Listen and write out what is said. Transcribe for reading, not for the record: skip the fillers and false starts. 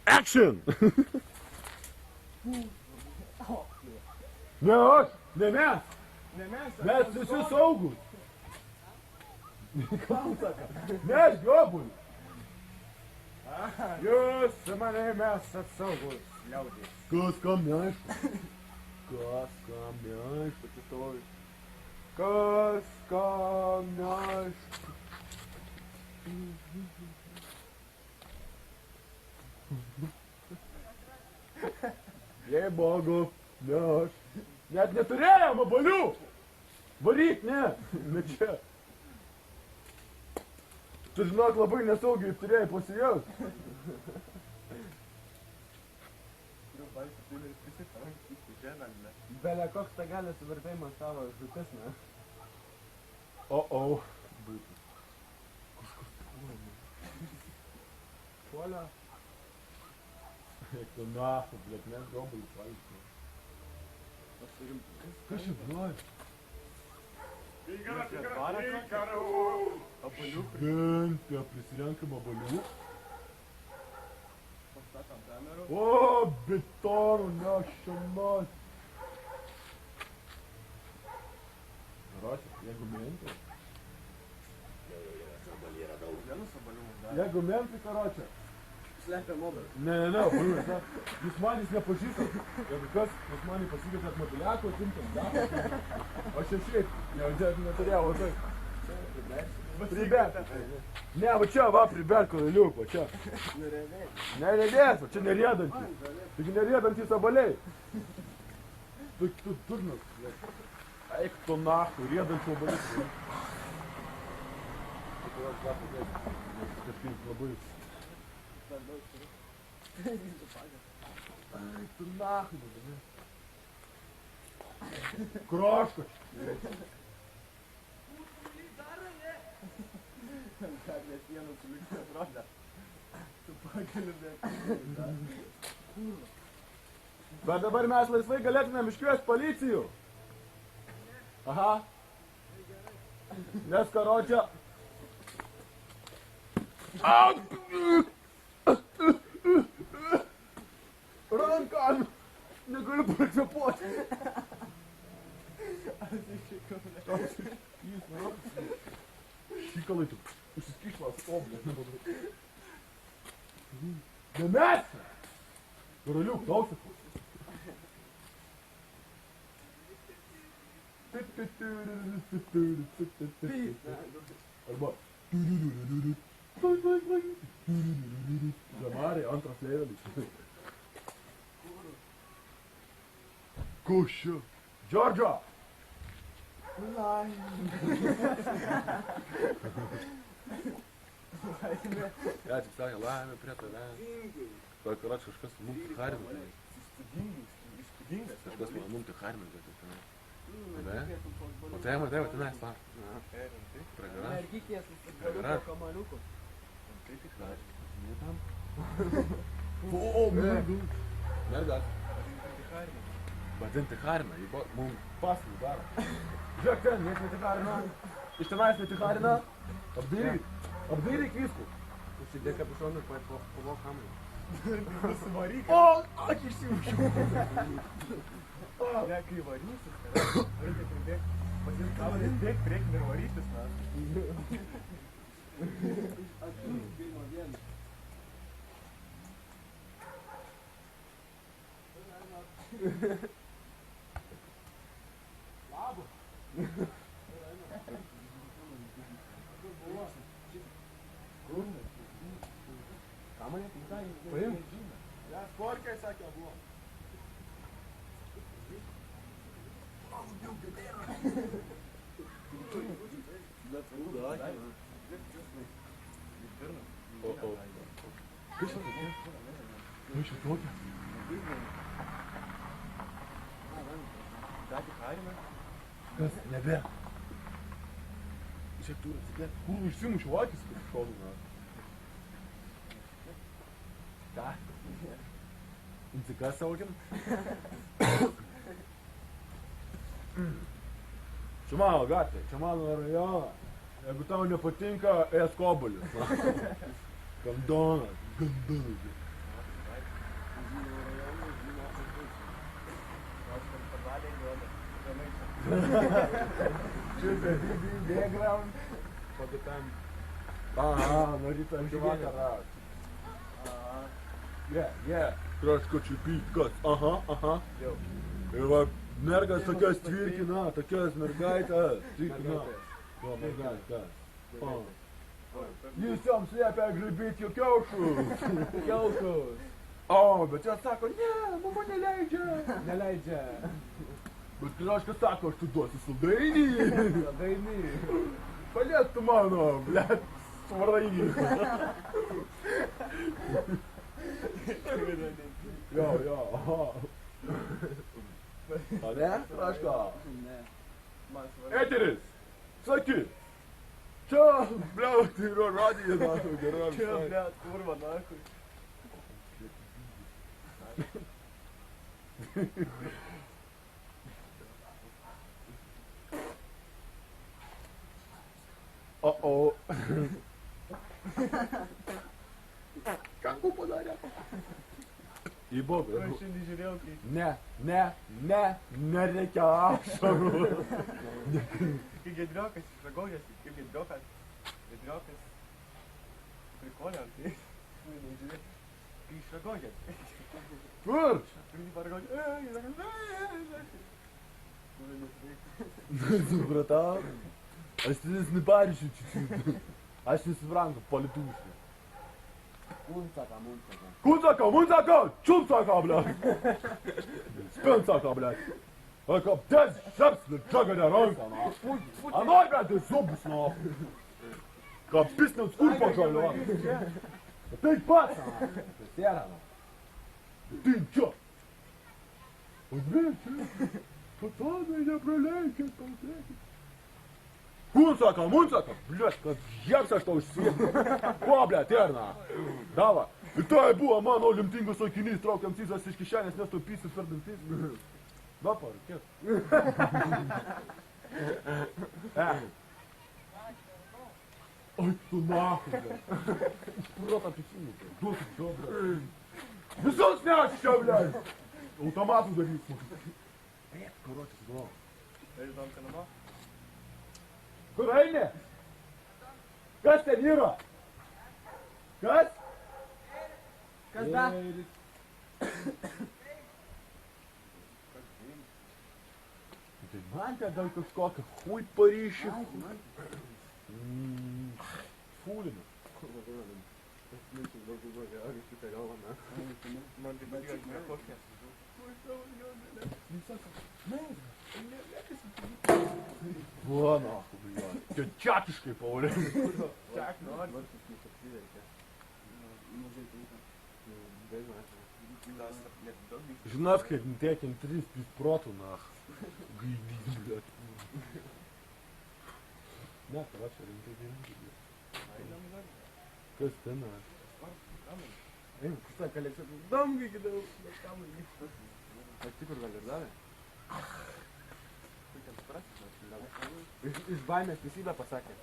Action! Ne aš, ne mes. Mes visi saugus. Kam saka? Ne aš giobulį. Jūs su manimi esat saugus, liaudės. Kas kam neaišku? Kas kam neaišku, atsistoju. Kas kam neaišku. Jei bogu, ne aš. Net neturėjom abalių. Varyk, ne čia. Tu žinok, labai nesaugiai turėjai pasijaus. Belia koks tagelės suvartėjimas tavo žutis, ne? O. Būtų. Kažkas puolė. Puolė? Eik tu nafu, blėt, mes gobulį palikti. Kas čia blai? Šventė, prisirenkam abalių. O, bitaro, nešamas. Rašė, jeigu mentai. Jeigu mentai, karočią. Slepia mobilį. Ne, brūnė, jūs manys nepažįstat. Jeigu kas, jūs manį pasikėtėt mobiliako, atimtam dapą. Aš čia šiaip, jau neturėjau, tai. Pribėt. Ne, va čia, va, pribėt, karaliuk, va čia. Neredės, va čia nerėdantys. Taigi nerėdantys abaliai. Tu turnas. Eik tu nahu, rėdančių abaliai. Kažkaip labai... Ai, tu nahu, ne? Kroškas. Dar net vieną sulikti atrodę. Tu pagali bėgti. Bet dabar mes laisvai galėtumėm iškviesti policijų. Aha. Nes karočią... Ranką! Negaliu pakvėpuoti. Šikalai tu užsiskišlas oblės. Nemesi! Karaliuk, klausiu. Arba... Žamarė, antras leidelis. Kušio. Džordžo! Ja, tik sakė, laimė prie tave. Karoč, kažkas mums tai harmė. Įspūdingas. Kažkas mums tai harmė, bet tai. O tai, tenai, sta. Pragara. Mergikės įspūdingas kamaliukų. Tai tik dar. Ne tam. O, mergas. Mergas. Vadinti harmę, mums pasų daro. Žiūrėk ten, nieks netiharina. Iš tenais netiharina. Apdairyk visku. Užsidėk kapišoną ir pavok kamerą. Nusivaryk. O, aš išsimušiau. Ne, kai varysis, reikia pribėgti. Pasies kamerį, bėg priekin ir varytis, na. Atsiūs pirmo dieną. Labas. Ką mane tinkai? Paim. Ja, sporkai sakė buvo. O. Kas čia tokia? Kas čia tokia? Ką tik harime? Kas? Nebe. Čia turi atsikėti. Kur užsimušiu akis, kaip šonu, na. Ką? Intikas saugiam? Čia mano gatvė, čia mano rajonas. Jeigu tau nepatinka, ės kobulis. Gandonas. Nors per padarė juodą. Čia background. For the time. Aha, nuo ryto iki vakaro. Troško čiupykas. Aha. Jau. Ir va, mergas tokias tvirkina, tokias mergaitės. Tvirkina. Jo, mergaitės. Jis joms liepia gribėti jų kiaušus. Kiaušus. O, bet jos sako, ne, mama neleidžia. Neleidžia. Bet Troškas sako, aš tu duosiu saldainį. Dainį. Paliek tu mano, blet, svarai. Jo, aha. A ne, Troško? Ne. Man svarbu. Eteris, sakyk. Čia, blet, tai yra radija, gerai. Čia, blet, kurva, nakui. O. Ką tu padarė? Į bobą. Aš šiandien žiūrėjau, kai... Nereikia ašarų. Kai Gedriokas išragojasi, kaip Gedriokas prikolė ant tai. Nežiūrėjau. Kai išragojasi. Kur? Kai jį paragojasi. Supratau. Aš vis neparyšiu čiūčiu. Aš nesuprantu, polituviškai. Munzaka, čumsaka, blet. Spinsaka, blet. Как обдать шапсный джагада ранка, на. А ноль, блядь, ты зубус, на. Как писнем скур пожалуй, ладно. Ты паца, на. Ты сера, на. Ты чё? Вот, блядь, пацаны, я пролейки, полтеки. Мунцака, блядь, как ябся, что уж свет. Ko, blядь, terna. Dava. Ir tai buvo mano lemtingas sakinys, traukiam cizas iš kišenės, nes tu pysis per dantis. Va, parūkėt. Oi, tu nahu, blядь. Protą pičinukai. Duokit jo, blядь. Visus neši čia, blядь. Automatų darysiu. Karočias, gal. Tai žinom, ką namo? Kur eini? Kas ten yra? Kas? Kas da? Tai man ten gal kažkokią chuj paryšį. Fūlinu. Man tai patiko, kad kokia. Va, nahu, blядь. Čia čakiškai, Paulė. Čak, nori. Žinot, kaip tekin 3 protų, nahu. Gaidys, blядь. Ne, karačia, rimtai gyventi. Kas ten, nahu? Einu, kusą kalėčiau. Damgai gidau. Aš tikur gal ir davė? Iš baimės teisybę pasakė.